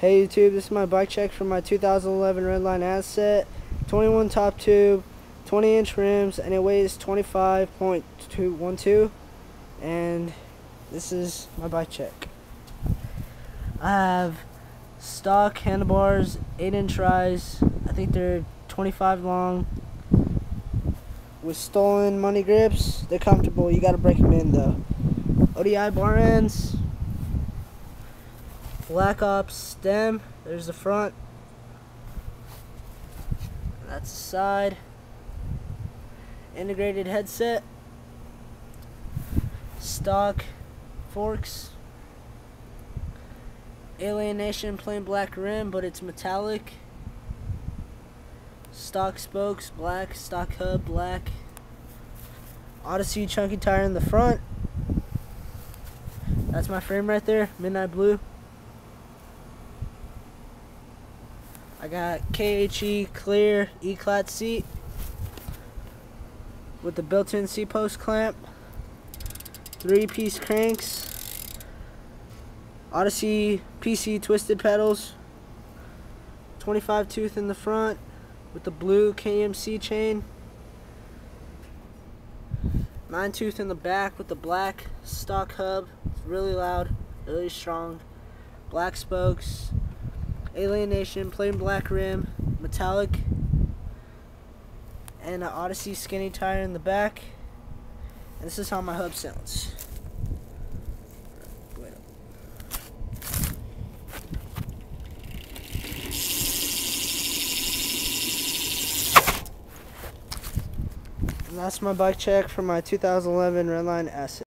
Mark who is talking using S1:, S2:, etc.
S1: Hey YouTube, this is my bike check for my 2011 Redline Asset. 21 top tube, 20-inch rims, and it weighs 25.212. And this is my bike check. I have stock handlebars, 8-inch rise. I think they're 25 long. With stolen money grips, they're comfortable. You gotta break them in though. ODI bar ends. Black Ops stem, there's the front, that's the side, integrated headset, stock forks, Alienation plain black rim but it's metallic, stock spokes black, stock hub black, Odyssey chunky tire in the front, that's my frame right there, midnight blue. I got KHE clear E-clat seat with the built-in C-post clamp, 3-piece cranks, Odyssey PC twisted pedals, 25 tooth in the front with the blue KMC chain, 9 tooth in the back with the black stock hub. It's really loud, really strong, black spokes, Alienation plain black rim, metallic, and an Odyssey skinny tire in the back. And this is how my hub sounds. And that's my bike check for my 2011 Redline Asset.